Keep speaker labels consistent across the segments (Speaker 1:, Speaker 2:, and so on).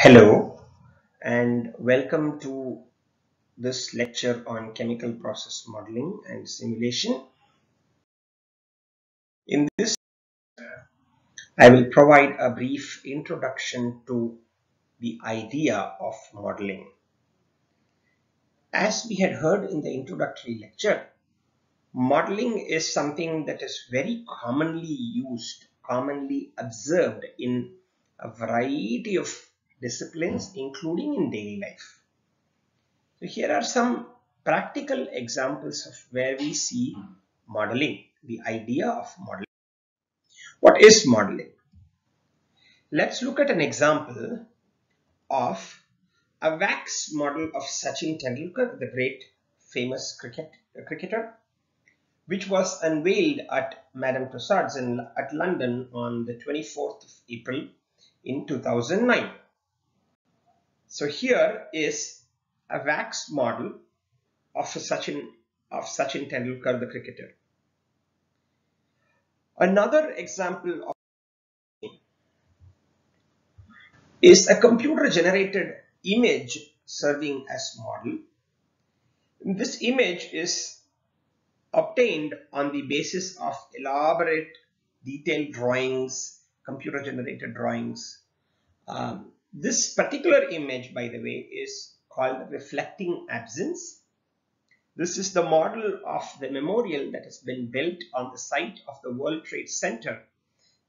Speaker 1: Hello and welcome to this lecture on chemical process modeling and simulation. In this, I will provide a brief introduction to the idea of modeling. As we had heard in the introductory lecture, modeling is something that is very commonly used, commonly observed in a variety of disciplines, including in daily life. So here are some practical examples of where we see modeling, the idea of modeling. What is modeling? Let's look at an example of a wax model of Sachin Tendulkar, the great famous cricketer, which was unveiled at Madame Tussauds at London on the 24th of April in 2009. So here is a wax model of Sachin Tendulkar, the cricketer. Another example of is a computer-generated image serving as model. This image is obtained on the basis of elaborate detailed drawings, computer-generated drawings. This particular image, by the way, is called reflecting absence. This is the model of the memorial that has been built on the site of the World Trade Center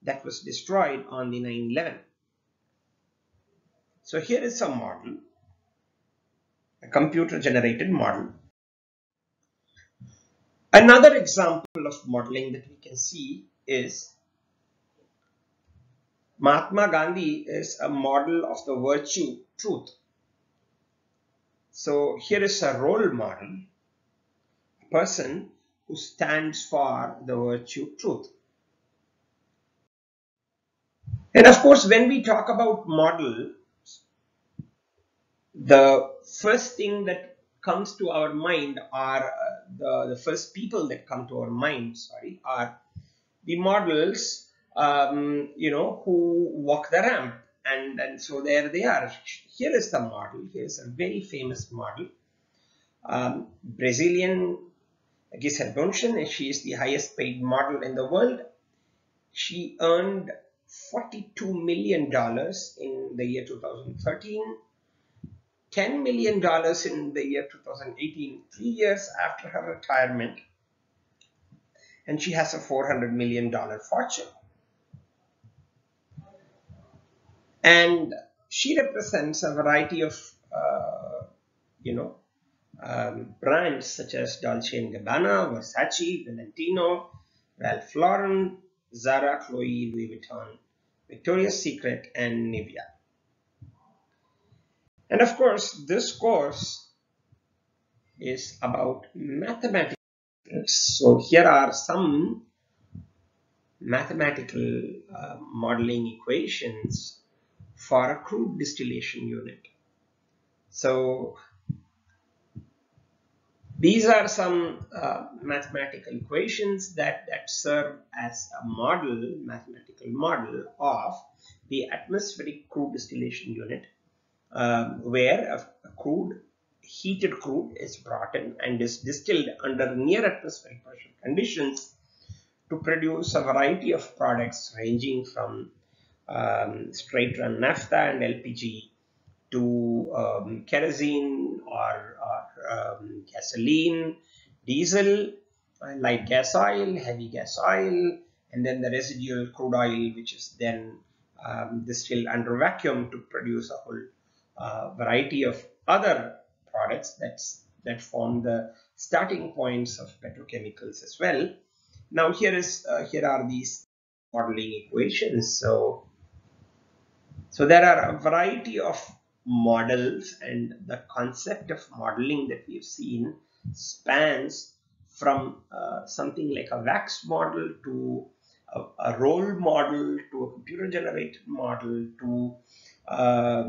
Speaker 1: that was destroyed on the 9/11. So here is a model, a computer-generated model. Another example of modeling that we can see is Mahatma Gandhi is a model of the virtue truth. So here is a role model, a person who stands for the virtue truth. And of course, when we talk about model, the first thing that comes to our mind are the first people that come to our mind, are the models, who walk the ramp. And so there they are. Here is the model. Here is a very famous model. Brazilian Gisele Bündchen, and she is the highest paid model in the world. She earned $42 million in the year 2013. $10 million in the year 2018, 3 years after her retirement, and she has a $400 million fortune. And she represents a variety of, brands such as Dolce & Gabbana, Versace, Valentino, Ralph Lauren, Zara, Chloe, Louis Vuitton, Victoria's Secret, and Nivea. And of course, this course is about mathematics. So here are some mathematical modeling equations for a crude distillation unit. So these are some mathematical equations that serve as a model, mathematical model of the atmospheric crude distillation unit, where a heated crude is brought in and is distilled under near atmospheric pressure conditions to produce a variety of products ranging from straight run naphtha and LPG to kerosene or gasoline, diesel, light gas oil, heavy gas oil, and then the residual crude oil, which is then distilled under vacuum to produce a whole variety of other products that form the starting points of petrochemicals as well. Now here are these modeling equations. So there are a variety of models, and the concept of modeling that we've seen spans from something like a wax model to a role model to a computer generated model to a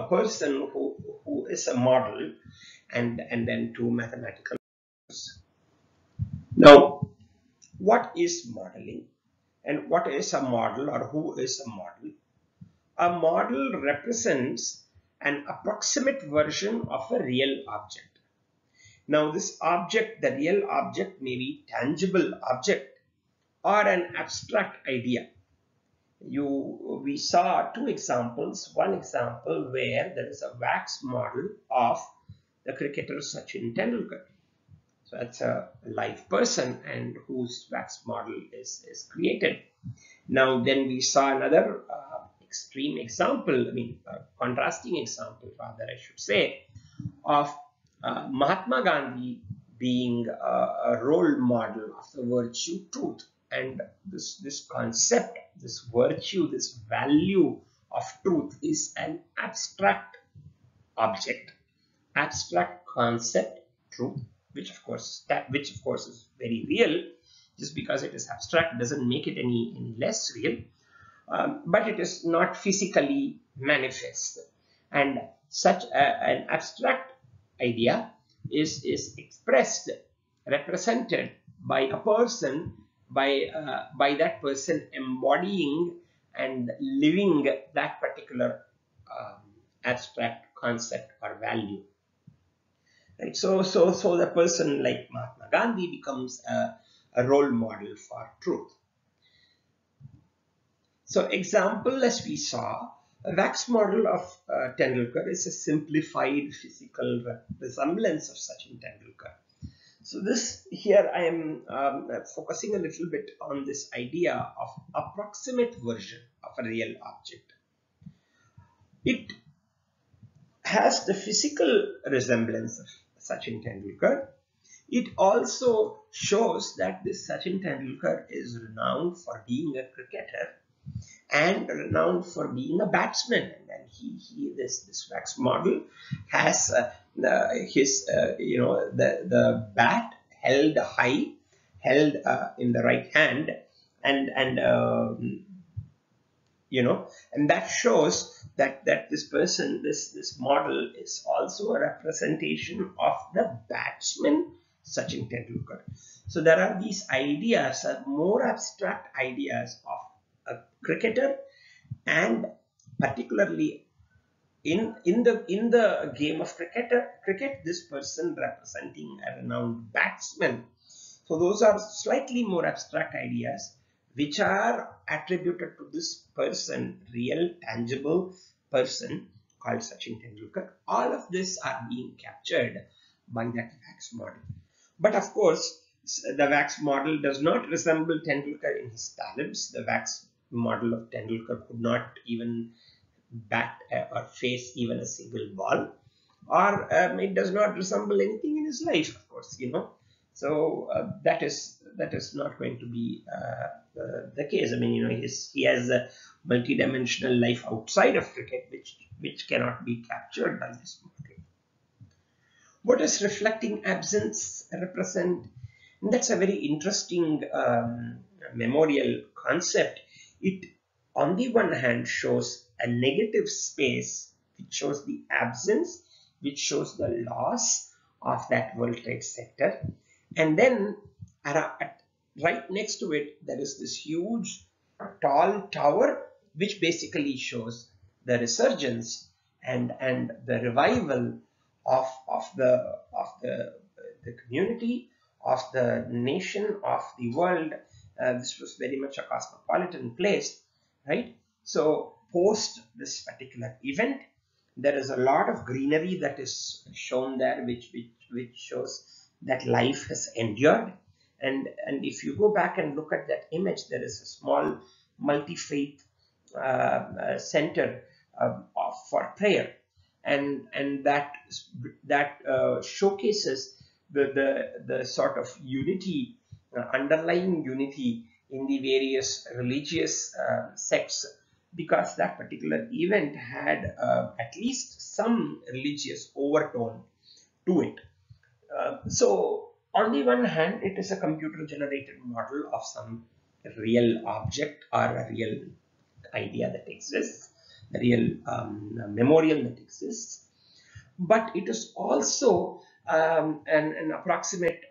Speaker 1: person who is a model, and then to mathematical models. Now, what is modeling and what is a model, or who is a model? A model represents an approximate version of a real object. Now this object, the real object, may be tangible object or an abstract idea. We saw two examples. One example where there is a wax model of the cricketer Sachin Tendulkar. So that's a live person and whose wax model is created. Now then we saw another extreme example, contrasting example rather I should say, of Mahatma Gandhi being a role model of the virtue truth. And this concept, this virtue, this value of truth is an abstract object, abstract concept, truth, which of course is very real. Just because it is abstract doesn't make it any less real, but it is not physically manifest. And such an abstract idea is expressed, represented by a person, by that person embodying and living that particular abstract concept or value. Right? So the person like Mahatma Gandhi becomes a role model for truth. So example, as we saw, a wax model of Tendulkar is a simplified physical resemblance of Sachin Tendulkar. So this here I am focusing a little bit on this idea of approximate version of a real object. It has the physical resemblance of Sachin Tendulkar. It also shows that this Sachin Tendulkar is renowned for being a cricketer and renowned for being a batsman. And this wax model has the bat held high, held in the right hand, and that shows that this person, this model is also a representation of the batsman Sachin Tendulkar. So there are these ideas, more abstract ideas of a cricketer, and particularly in the game of cricket, this person representing a renowned batsman. So those are slightly more abstract ideas which are attributed to this person, real tangible person called Sachin Tendulkar. All of this are being captured by that wax model. But of course, the wax model does not resemble Tendulkar in his talents. The wax model of Tendulkar could not even bat or face even a single ball, or it does not resemble anything in his life, of course, So that is not going to be the case. He has a multi-dimensional life outside of cricket, which cannot be captured by this model. What does reflecting absence represent? And that's a very interesting memorial concept. It, on the one hand, shows a negative space, which shows the absence, which shows the loss of that World Trade Center. And then right next to it, there is this huge tall tower, which basically shows the resurgence and the revival of the community, of the nation, of the world. This was very much a cosmopolitan place, right? So post this particular event, there is a lot of greenery that is shown there, which shows that life has endured. And if you go back and look at that image, there is a small multi-faith center for prayer, and that showcases the sort of unity, underlying unity in the various religious sects, because that particular event had at least some religious overtone to it. So on the one hand, it is a computer generated model of some real object or a real idea that exists, a real memorial that exists, but it is also an approximate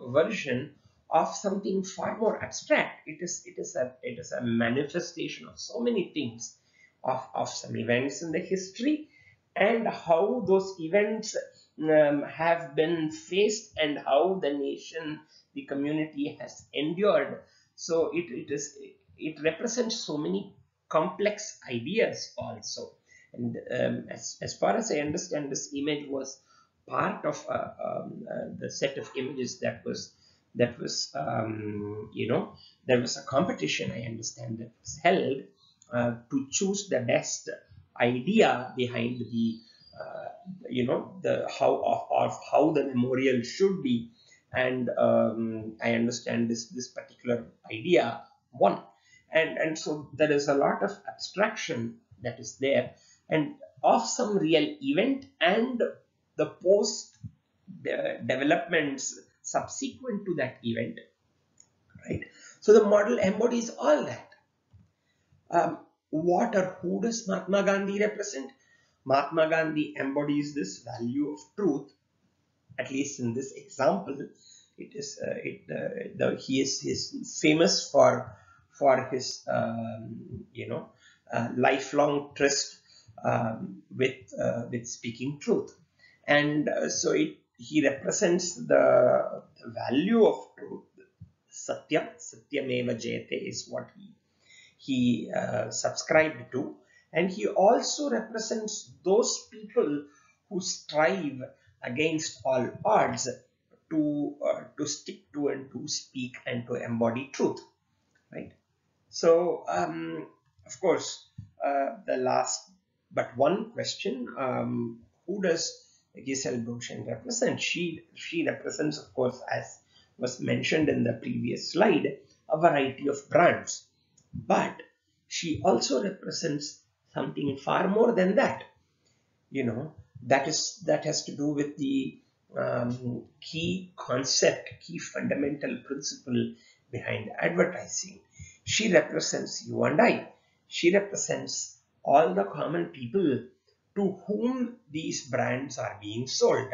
Speaker 1: version of something far more abstract. It is a manifestation of so many things of some events in the history, and how those events have been faced, and how the nation, the community has endured. So it represents so many complex ideas also. And as far as I understand, this image was part of the set of images that was there was a competition, I understand, that was held to choose the best idea behind the the how the memorial should be. And I understand this particular idea won. And so there is a lot of abstraction that is there, and of some real event and the post developments subsequent to that event, right? So the model embodies all that. What or who does Mahatma Gandhi represent? Mahatma Gandhi embodies this value of truth, at least in this example. It is he is famous for his lifelong tryst with speaking truth. And so he represents the value of truth. Satyameva Jayate is what he subscribed to. And he also represents those people who strive against all odds to stick to and to speak and to embody truth, right? So of course, the last but one question, who does Giselle Bündchen represent? She represents, of course, as was mentioned in the previous slide, a variety of brands. But she also represents something far more than that. That has to do with the key concept, key fundamental principle behind advertising. She represents you and I. She represents all the common people to whom these brands are being sold.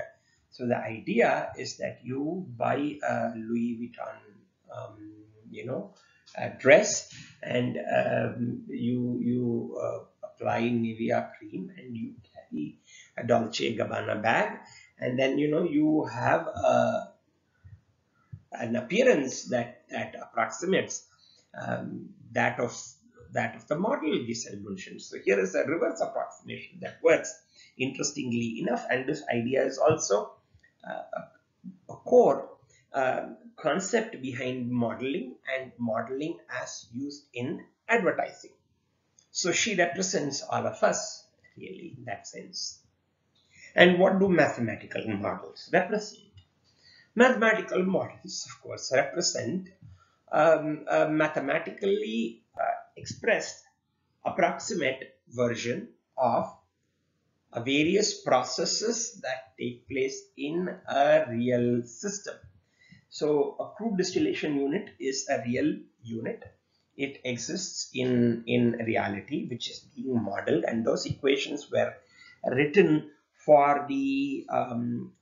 Speaker 1: So the idea is that you buy a Louis Vuitton, dress, and you apply Nivea cream, and you carry a Dolce Gabbana bag, and then you have an appearance that approximates that of the model Giselle Bündchen. So here is a reverse approximation that works interestingly enough, and this idea is also a core concept behind modeling, and modeling as used in advertising. So she represents all of us, really, in that sense. And what do mathematical models represent? Mathematical models, of course, represent a mathematically expressed approximate version of various processes that take place in a real system. So a crude distillation unit is a real unit. It exists in reality, which is being modeled, and those equations were written for the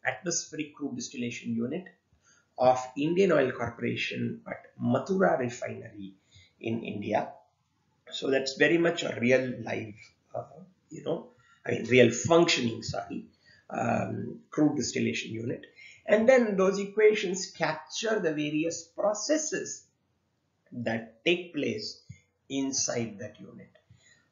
Speaker 1: atmospheric crude distillation unit of Indian Oil Corporation at Mathura refinery in India. So that's very much a real live, real functioning, crude distillation unit. And then those equations capture the various processes that take place inside that unit.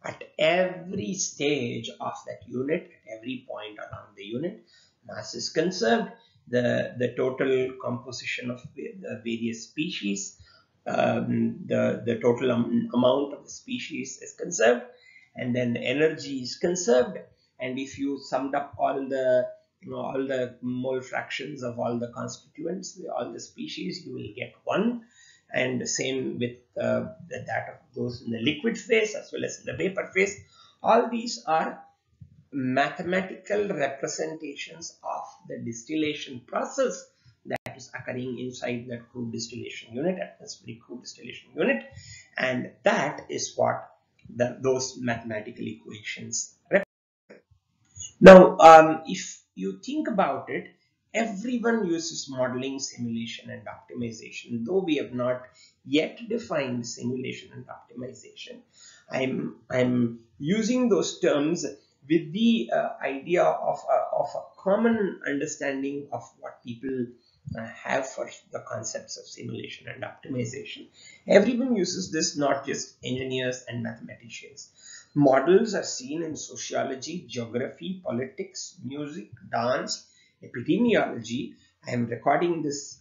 Speaker 1: At every stage of that unit, at every point along the unit, mass is conserved, the total composition of the various species, the total amount of the species is conserved, and then energy is conserved. And if you summed up all the mole fractions of all the constituents, all the species, you will get 1. And the same with that of those in the liquid phase as well as in the vapor phase. All these are mathematical representations of the distillation process that is occurring inside that crude distillation unit, atmospheric crude distillation unit, and that is what those mathematical equations represent. Now, if you think about it, everyone uses modeling, simulation, and optimization. Though we have not yet defined simulation and optimization, I'm using those terms with the idea of a common understanding of what people have for the concepts of simulation and optimization. Everyone uses this, not just engineers and mathematicians. Models are seen in sociology, geography, politics, music, dance, epidemiology. I am recording this,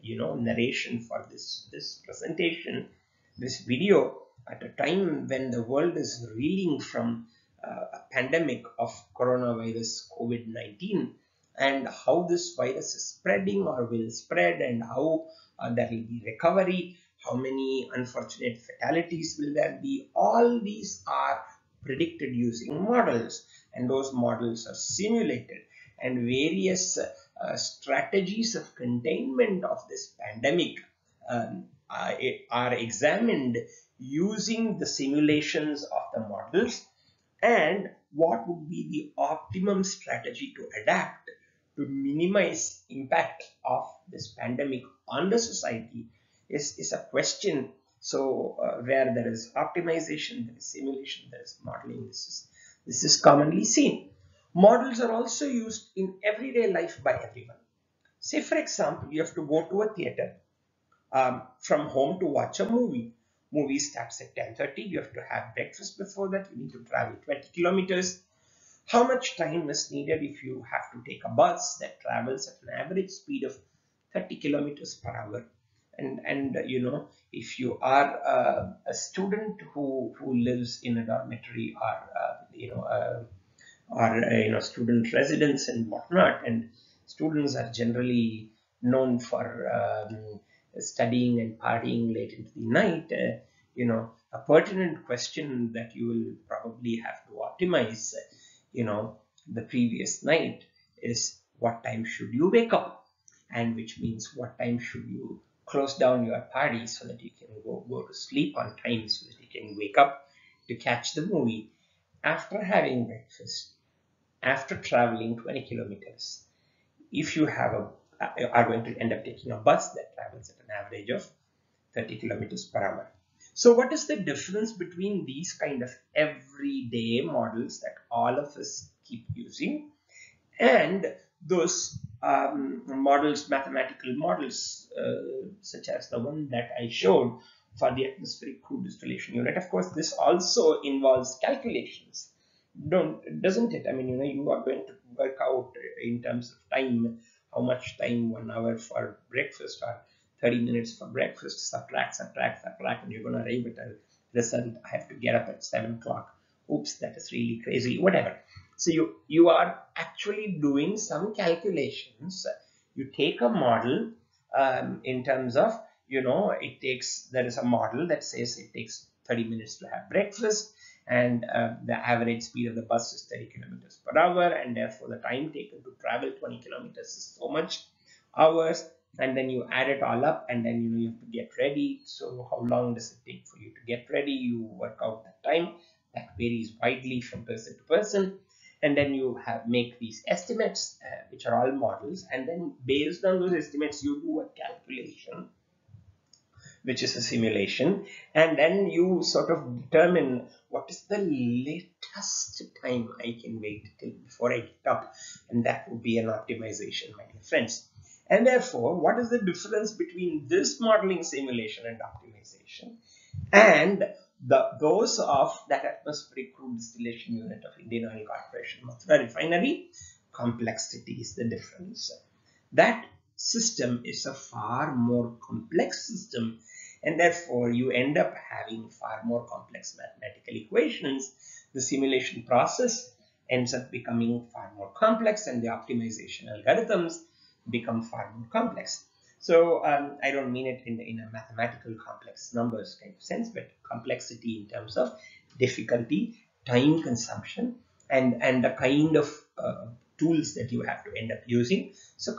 Speaker 1: narration for this presentation, this video, at a time when the world is reeling from a pandemic of coronavirus COVID-19, and how this virus is spreading or will spread, and how there will be recovery, how many unfortunate fatalities will there be. All these are predicted using models, and those models are simulated, and various strategies of containment of this pandemic are examined using the simulations of the models, and what would be the optimum strategy to adapt to minimize impact of this pandemic on the society is a question. So where there is optimization, there is simulation, there is modeling. This is commonly seen. Models are also used in everyday life by everyone. Say, for example, you have to go to a theater from home to watch a movie. Movie starts at 10:30. You have to have breakfast before that. You need to travel 20 kilometers. How much time is needed if you have to take a bus that travels at an average speed of 30 kilometers per hour? And if you are a student who lives in a dormitory, or student residence and whatnot, and students are generally known for studying and partying late into the night, a pertinent question that you will probably have to optimize the previous night is, what time should you wake up? And which means, what time should you close down your party so that you can go to sleep on time, so that you can wake up to catch the movie after having breakfast, after traveling 20 kilometers. If you are going to end up taking a bus that travels at an average of 30 kilometers per hour. So what is the difference between these kind of everyday models that all of us keep using, and those models, mathematical models, such as the one that I showed for the atmospheric crude distillation unit? Of course, this also involves calculations, doesn't it? I mean, you are going to work out in terms of time, how much time, 1 hour for breakfast or 30 minutes for breakfast, subtract, and you're going to arrive at a result. I have to get up at 7 o'clock. Oops, that is really crazy, whatever. So you are actually doing some calculations. You take a model in terms of, there is a model that says it takes 30 minutes to have breakfast, and the average speed of the bus is 30 kilometers per hour, and therefore the time taken to travel 20 kilometers is so much hours. And then you add it all up, and then you have to get ready. So how long does it take for you to get ready? You work out the time. That varies widely from person to person, and then you make these estimates, which are all models, and then based on those estimates you do a calculation, which is a simulation, and then you sort of determine what is the latest time I can wait till before I get up, and that would be an optimization, my dear friends. And therefore, what is the difference between this modeling, simulation, and optimization, and those of that atmospheric crude distillation unit of Indian Oil Corporation Mathura Refinery? Complexity is the difference. That system is a far more complex system, and therefore you end up having far more complex mathematical equations. The simulation process ends up becoming far more complex, and the optimization algorithms become far more complex. So I don't mean it in a mathematical complex numbers kind of sense, but complexity in terms of difficulty, time consumption, and the kind of tools that you have to end up using. So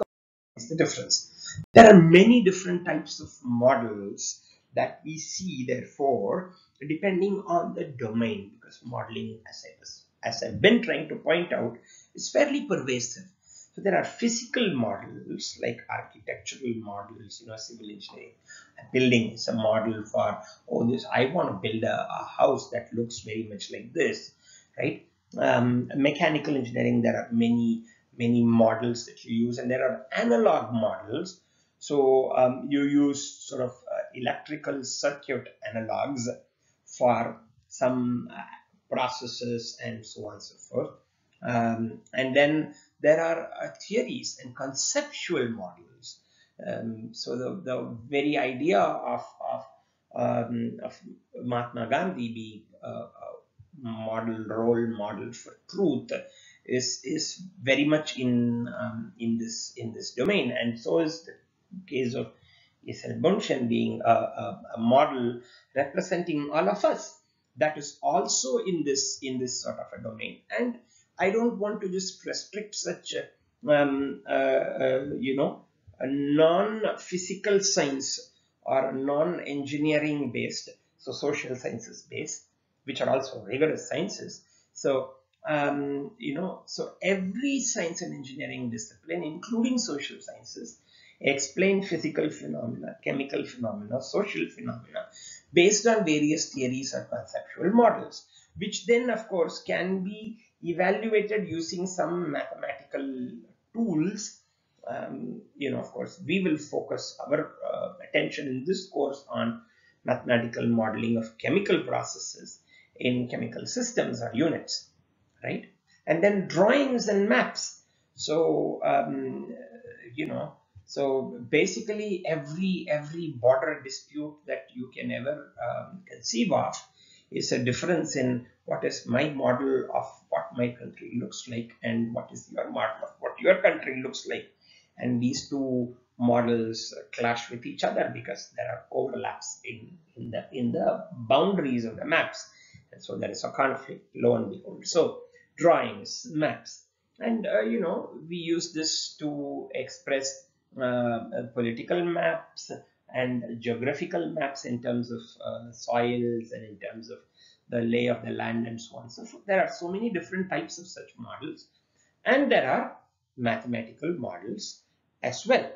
Speaker 1: is the difference. There are many different types of models that we see, therefore, depending on the domain, because modeling, as I've been trying to point out, is fairly pervasive. So there are physical models like architectural models, civil engineering. A building is a model for, oh, this, I want to build a house that looks very much like this, right? Mechanical engineering, there are many models that you use, and there are analog models. So you use sort of electrical circuit analogs for some processes and so on and so forth. And then there are theories and conceptual models. So the very idea of Mahatma Gandhi being a role model for truth is very much in this domain, and so is the case of Giselle Bundchen being a model representing all of us. That is also in this sort of a domain, and I don't want to just restrict such a non-physical science or non-engineering based, so social sciences based, which are also rigorous sciences. So so every science and engineering discipline, including social sciences, explain physical phenomena, chemical phenomena, social phenomena based on various theories or conceptual models, which then of course can be evaluated using some mathematical tools. Of course, we will focus our attention in this course on mathematical modeling of chemical processes in chemical systems or units, right? And then drawings and maps. So so basically every border dispute that you can ever conceive of is a difference in what is my model of what my country looks like and what is your model of what your country looks like. And these two models clash with each other because there are overlaps in the boundaries of the maps. And so there is a conflict, lo and behold. So drawings, maps, and we use this to express political maps and geographical maps in terms of soils and in terms of the lay of the land and so on. So there are so many different types of such models, and there are mathematical models as well.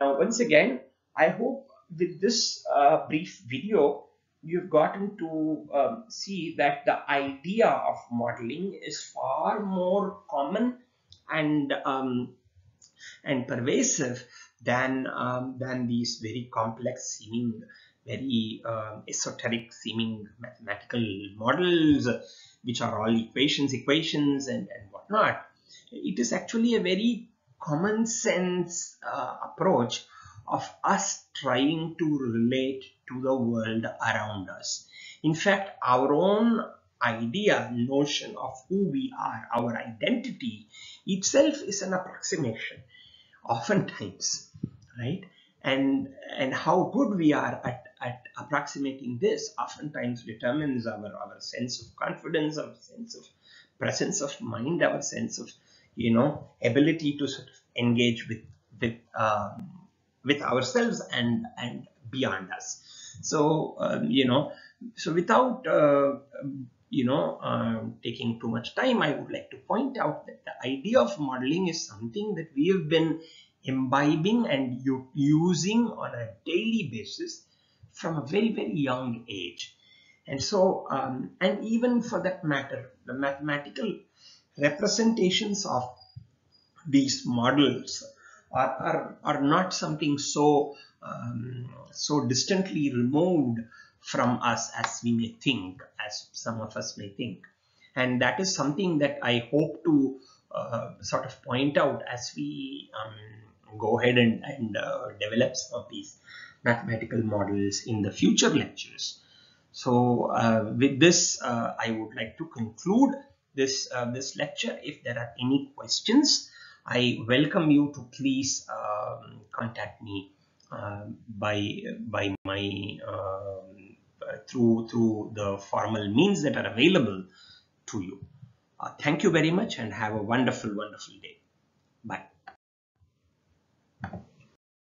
Speaker 1: Now, once again, I hope with this brief video, you've gotten to see that the idea of modeling is far more common and pervasive than these very complex seeming, very esoteric seeming mathematical models, which are all equations and whatnot. It is actually a very common sense approach of us trying to relate to the world around us. In fact, our own notion of who we are, our identity itself is an approximation, oftentimes, right? And how good we are at approximating this oftentimes determines our sense of confidence, our sense of presence of mind, our sense of ability to sort of engage with ourselves and beyond us. So so without taking too much time, I would like to point out that the idea of modeling is something that we have been imbibing and using on a daily basis from a very, very young age. And so, and even for that matter, the mathematical representations of these models are not something so distantly removed from us as we may think, as some of us may think. And that is something that I hope to sort of point out as we go ahead and develop some of these mathematical models in the future lectures. So with this, I would like to conclude this lecture. If there are any questions, I welcome you to please contact me by my through the formal means that are available to you. Thank you very much and have a wonderful day. Bye.